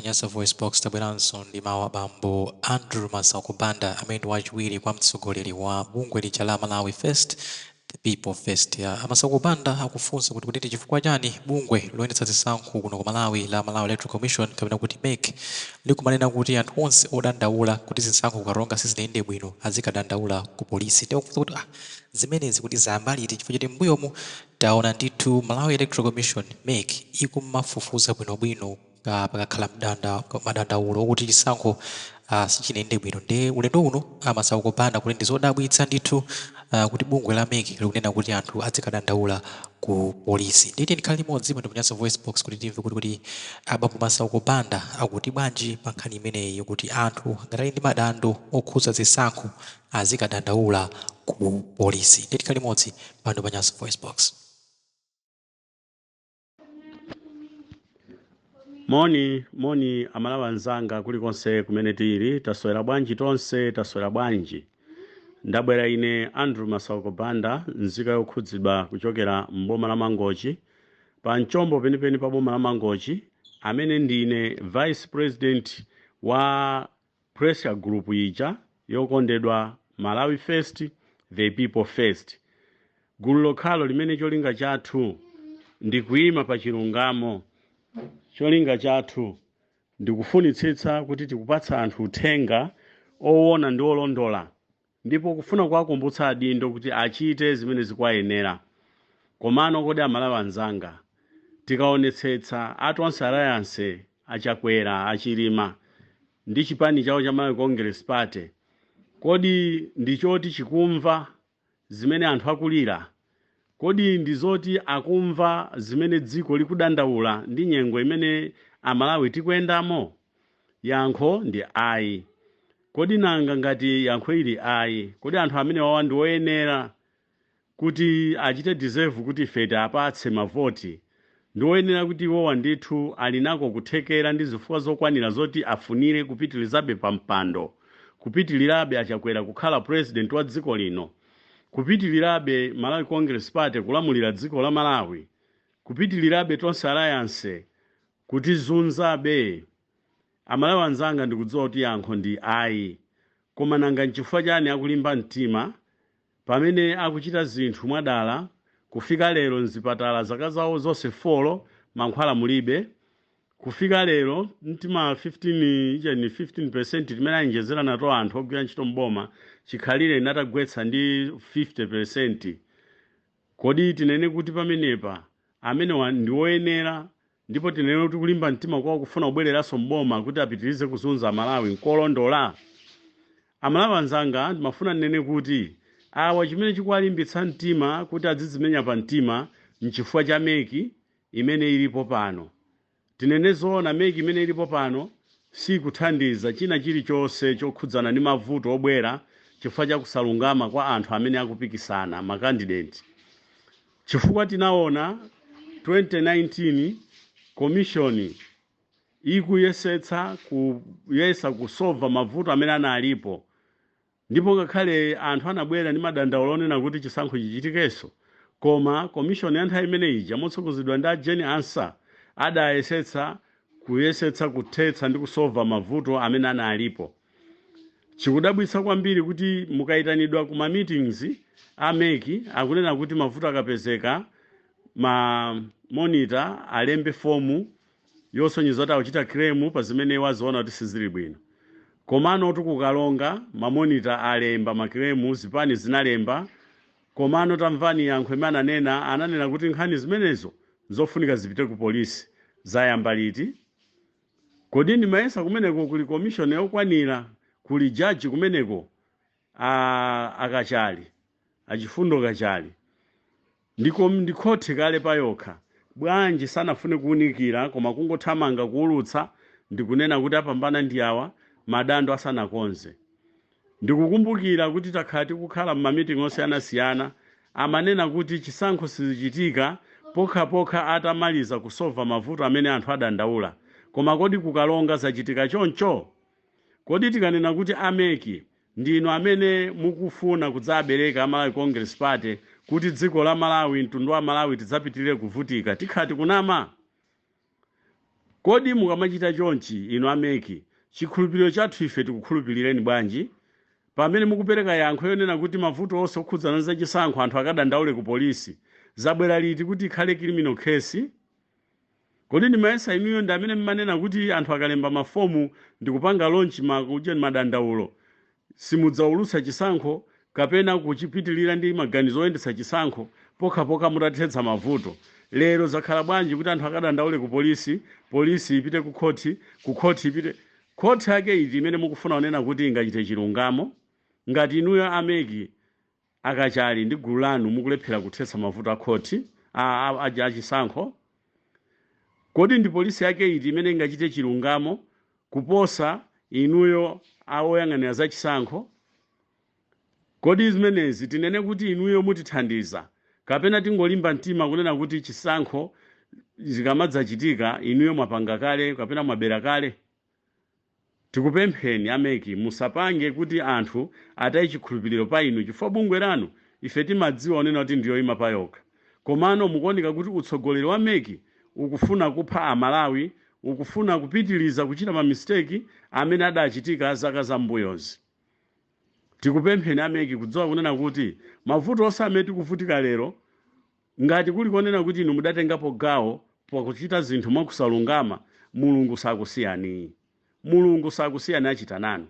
Nyasa VoiceBox tabweranso ndi mawu abambo Andrew Masauko Banda amene wachiwiri kwa mtsogoleri wa bungwe lija la Malawi First the People First. Masauko Banda akufunsa kuti chifukwa chani bungwe loyendetsa zisankho kuno ku Malawi la Malawi Electoral Commission kapena kuti MEC likumanena kuti anthu onse odandaula kuti zisankho kukaronga sizinaende bwino azikadandaula ku polisi. Tikufunsa kuti zimenezi kuti zambaliti chifukwa choti m'mbuyomu taona ndithu Malawi Electoral Commission MEC ikumafufuza bwinobwino pakakhala madandaulo kuti chisankho sichinaende bwino. Ndi ulendo uno Masauko Banda kuti ndi zodabwitsa ndithu kuti bungwe la MEC likunena kuti anthu azikadandaula ku polisi. Nditi ndikhale limodzi mu Nyasa VoiceBox kuti timve kuti abambo Masauko Banda akuti bwanji pa nkhani imeneyi kuti anthu ngati ndi madandaulo okhudza zisankho azikadandaula ku polisi. Nditi ndikhale limodzi pano pa Nyasa VoiceBox. Moni amalawi anzanga kulikonse kumene tili, taswera bwanji tonse, taswera bwanji. Ndabwera ine Andrew Masauko Banda, nzika yokhudzidwa kuchokera mboma la Mangochi, pa mchombo penipeni pa boma la Mangochi, amene ndine Vice President wa pressure group ija yokondedwa Malawi First the People First. Gulu lokhalo limene cholinga chathu ndikuyima pa chilungamo. Cholinga chathu ndikufunitsitsa kuti tikupatsa anthu uthenga owona ndi olondola, ndipo kufuna kuwakumbutsa adindo kuti achite zimene zikuwayenera. Komano kodi amalawi anzanga, tikaonetsetsa atonse alliance achakwera achilima ndi chipani chawo cha Malawi Congress Party, kodi ndichoti chikumva zimene anthu akulira? Kodi ndizoti akumva zimene dziko likudandaula ndi nyengo imene amalawi tikuyendamo? Yankho ndi ayi. Kodi nanga ngati yankho ili ayi, kodi anthu amene wawa ndi oyenera kuti achite deserve kuti ife apatse mavoti? Ndi oyenera kuti iwowa ndithu ali nako kuthekera ndi zifukwa zokwanira zoti afunire kupitilizabe pa mpando, kupitilirabe achakwera kukhala president wa dziko lino, kupitilirabe Malawi Congress Party kulamulira dziko la Malawi, kupitilirabe tonse alliance kutizunzabe? Amalawi anzanga ndikudziwa kuti yankho ndi ayi. Koma nanga nchifukwa chani akulimba mtima pamene akuchita zinthu mwadala kufika lero mzipatala zaka zawo zonse 4 mankhwala mulibe? Kufika lero mtima 15% timene anjezera nato anthu ogwira ntchito mboma chikhalire natagwetsa ndi 50%. Kodi tinene kuti pamenepa amene ndi oyenera, ndipo tinene kuti kulimba mtima kwa kufuna kubwereranso mboma kuti apitirize kuzunza Malawi nkolondola? Amalawi anzanga ndimafuna nene kuti awa chimene chikuwalimbitsa mtima kuti adzizimenya pa mtima nchifukwa cha MEC imene ilipo pano. Tinene zoona MEC imene ilipo pano sikuthandiza china chilichonse chokhudzana ndi mavuto obwera chifukwa cha kusalungama kwa anthu amene akupikisana makandidate. Chifukwa tinaona 2019 commission ikuyesetsa kusolva mavuto amene analipo, ndipo ngakhale anthu anabwera ndi madandaulo onena kuti chisankho chichitikenso, koma commission ya nthawi imene ija motsogozedwa ndi Chani adayesetsa kuthetsa ndi kusolva mavuto amene analipo. Chikudabwitsa kwambiri kuti mukayitanidwa ku ma meetings a MEC akunena kuti mavuto akapezeka ma monitor alembe fomu yosonyeza kuti akuchita claim pa zimene waziona kuti sizili bwino. Komano tikukalonga ma monitor alemba ma claim, zipani zinalemba, komano tamvani yankho imene ananena kuti nkhani zimenezo zofunika zipite ku polisi. Zayamba liti? Kodi ndimayesa kumeneko kuli commission yokwanira, kuli judge kumeneko akachali achifundo kachali ndikhothe kale payokha, bwanji sanafune kuunikira koma kungothamanga kuulutsa ndikunena kuti apambana ndi awa madando asanakonze. Ndikukumbukira kuti takhati kukhala m'mameeting osiyanasiyana amanena kuti chisankho sichichitika pokha atamaliza kusolva mavuto amene anthu adandaula. Koma kodi kukalonga zachitika choncho? Kodi tikanena kuti MEC ndino amene mukufuna kudzabereka Malawi Congress Party kuti dziko la Malawi, mtundu wa Malawi tidzapitirire kuvutika, tikhati kunama? Kodi mukamachita chonchi inu ameki, chikhulupiriro chathu ife tikukhulupirireni bwanji? Pamene mukupereka yankho yonena kuti mavuto onse okhudzana za chisankho anthu akadandaule ku polisi, zabwera liti kuti ikhale criminal case? Kodi ndimayesa inuyo ndi amene mmanena kuti anthu akalemba mafomu ndikupanga launch madandaulo, simudzaulutsa chisankho kapena kuchipitilira ndi maganizo oyendetsa chisankho pokhapokha mutathetsa mavuto. Lero zakhala bwanji kuti anthu akadandaule ku polisi ipite ku khoti ipite khoti yake iti imene mukufuna onena kuti ingachite chilungamo? Ngati inuyo ameki akachali ndi gulu lanu mukulephera kuthetsa mavuto a khoti a chisankho, kodi ndi polisi yake iti imene ingachite chilungamo kuposa inuyo awoyang'anira za chisankho? Kodi zimenezi tinene kuti inuyo mutithandiza kapena tingolimba mtima kunena kuti chisankho zikamadzachitika inuyo mwapanga kale kapena mwabera kale? Tikupempheni ameki musapange kuti anthu ataye chikhulupiriro pa inu chifukwa bungwe lanu ife timadziwa onena kuti ndiyo ima pa yokha. Komano mukuoneka kuti utsogoleri wa meki ukufuna kupha amalawi, ukufuna kupitiliza kuchita mamisteki amene adachitika zaka zambuyozi. Tikupempheni ameki kudziwa kunena kuti mavuto onse amene tikuvutika lero, ngati kuli konena kuti inu mudatengapo gawo pakuchita zinthu mwakusalungama, Mulungu sakusiyani. Mulungu sakusiyani achita nanu.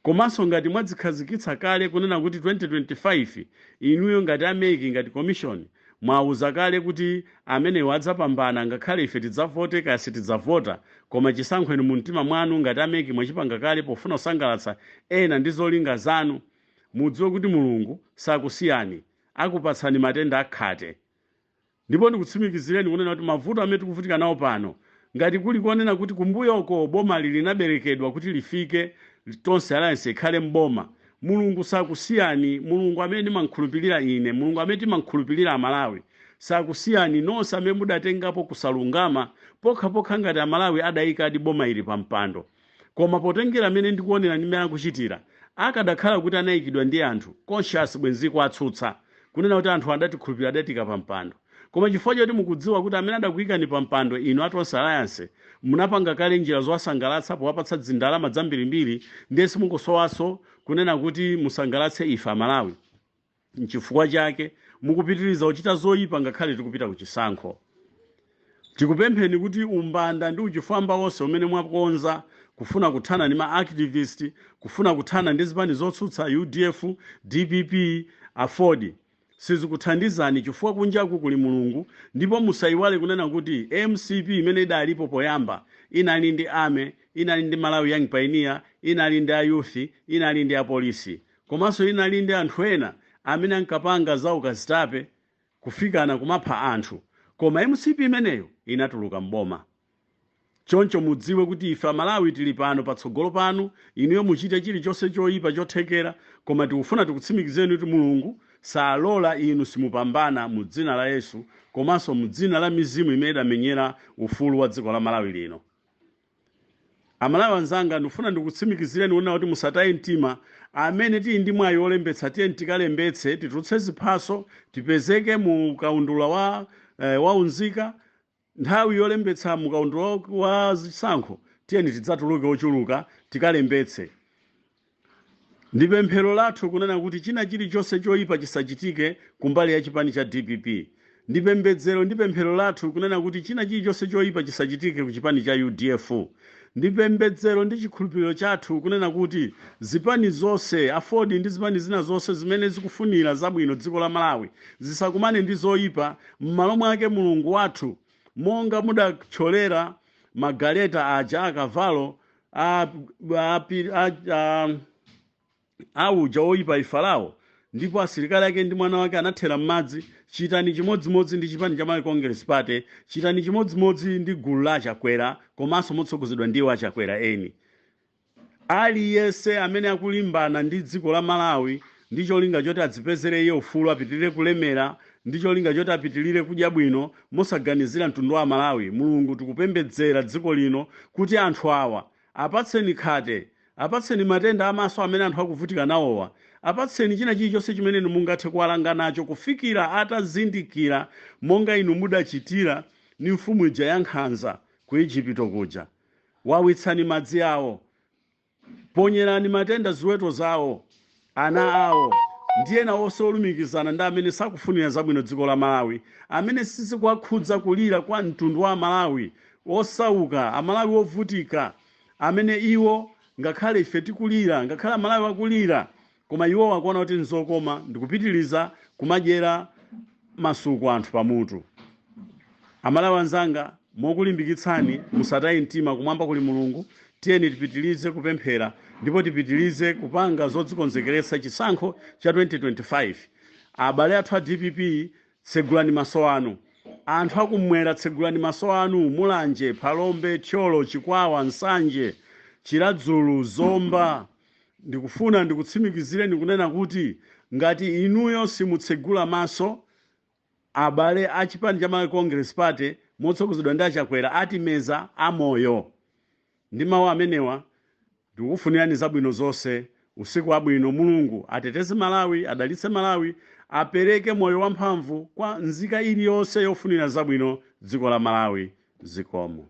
Komanso ngati mwadzikhazikitsa kale kunena kuti 2025 inuyo ngati ameki ngati commission mwauza kale kuti amene wadzapambana ngakhale ife tidzavote kasi tidzavota, koma chisankho inu mu mtima mwanu ngati ameki mwachipanga kale pofuna kusangalatsa ena ndi zolinga zanu, mudziwe kuti Mulungu sakusiyani, akupatsani matenda akhate. Ndipo ndikutsimikizireni kunena kuti mavuto amene tikuvutika nawo pano, ngati kuli konena kuti kumbuyoko boma linaberekedwa kuti lifike tonse alliance ikhale mboma, Mulungu sakusiyani. Mulungu amene mankhulupirira ine, Mulungu amene timankhulupirira amalawi, sakusiyani nonse amene mudatengapo kusalungama pokhapokha ngati amalawi adayika adi boma ili pampando. Koma potengera amene ndikuonera ndi mmene akuchitira, akadakhala kuti anayikidwa ndi anthu conscious bwenziko atsutsa kunena kuti anthu adatikhulupirira adatika pampando. Koma chifukwa choti mukudziwa kuti amene adakuyikani pampando inu atonse alliance munapanga kale njira zowasangalatsa powapatsa zindalama zambirimbiri, ndiye simukusowaso kunena kuti musangalatse ife amalawi. N'chifukwa chake mukupitiriza kuchita zoyipa ngakhale tikupita ku chisankho. Tikupempheni kuti umbanda ndi uchifwamba wonse umene mwakonza kufuna kuthana ndi ma-activist, kufuna kuthana ndi zipani zotsutsa UDF, DPP, Afford, sizikuthandizani chifukwa kunjaku kuli Mulungu. Ndipo musayiwale kunena kuti MCP imene idalipo poyamba inali ndi ame, inali ndi Malawi Young Pioneer, inali ndi youth, inali ndi polisi, komanso inali ndi anthu ena amene ankapanga za ukazitape kufikana kumapha anthu, koma MCP imeneyo inatuluka mboma. Choncho mudziwe kuti ife amalawi tili pano patsogolo panu, inuyo muchite chilichonse choyipa chothekera, koma tikufuna tikutsimikizeni kuti Mulungu salola inu simupambana mu dzina la Yesu, komanso mu dzina la mizimu imene idamenyera ufulu wa dziko la Malawi lino. Amalawi anzanga, ndikufuna ndikutsimikizireni kunena kuti musataye mtima. Amene tili ndi mwayi olembetsa tiyeni tikalembetse, titulutse ziphaso, tipezeke mu kaundula wa unzika. Nthawi yolembetsa mu kaundula wa zisankho tiyeni tidzatuluke ochuluka tikalembetse. Ndi pemphero lathu kunena kuti china chilichonse choyipa chisachitike kumbali ya chipani cha DPP. Ndi pemphero lathu kunena kuti china chilichonse choyipa chisachitike ku chipani cha UDF. Ndi pembedzero ndi chikhulupiriro chathu kunena kuti zipani zonse Afford ndi zipani zina zonse zimene zikufunira zabwino dziko la Malawi zisakumane ndi zoyipa. M'malo mwake Mulungu wathu, monga mudatcholera magaleta aja akavalo auja oyipa ifalawo, ndipo asilikali ake ndi mwana wake anathera m'madzi. Chitani chimodzimodzi ndi chipani cha Malawi Congress Party, chitani chimodzimodzi ndi gulu la achakwera, komanso motsogozedwa ndiwo achakwera eni. Aliyense amene akulimbana ndi dziko la Malawi ndi cholinga choti adzipezere iye ufulu, apitirire kulemera, ndi cholinga choti apitirire kudya bwino mosaganizira mtundu wa Malawi, Mulungu tikupembedzera dziko lino kuti anthu awa apatseni khate, apatseni matenda amaso amene anthu akuvutika nawowa, apatseni china chilichonse chimene inu mungathe kuwalanga nacho kufikira atazindikira monga inu mudachitira ni mfumu ija ya Nkhanza ku Igupto kuja, wawitsani madzi awo, ponyerani matenda ziweto zawo, ana awo, ndiye na onse olumikizana ndi amene sakufunira zabwino dziko la Malawi, amene sizikuwakhudza kulira kwa mtundu wa Malawi, osauka, Amalawi ovutika, amene iwo ngakhale ife tikulira, ngakhale Malawi akulira, koma iwo wakuona kuti nzokoma ndikupitiliza kumadyera masuku anthu pamutu. Amalawi anzanga, mokulimbikitsani musataye mtima, kumwamba kuli Mulungu. Tiyeni tipitilize kupemphera ndipo tipitilize kupanga zodzikonzekeretsa chisankho cha 2025. Abale athu a DPP, tsegulani maso anu. Anthu akumwera, tsegulani maso anu. Mulanje, Phalombe, Tcholo, Chikwawa, Nsanje, Chiradzulu, Zomba. Ndikufuna ndikutsimikizireni kunena kuti ngati inuyo simutsegula maso, abale a chipani cha Malawi Congress Party motsogozedwa ndi Achakwera atimeza amoyo. Ndi mawu amenewa ndikufunirani zabwino zonse, usiku wabwino. Mulungu ateteze Malawi, adalitse Malawi, apereke moyo wamphamvu kwa nzika iliyonse yofunira zabwino dziko la Malawi. Zikomo.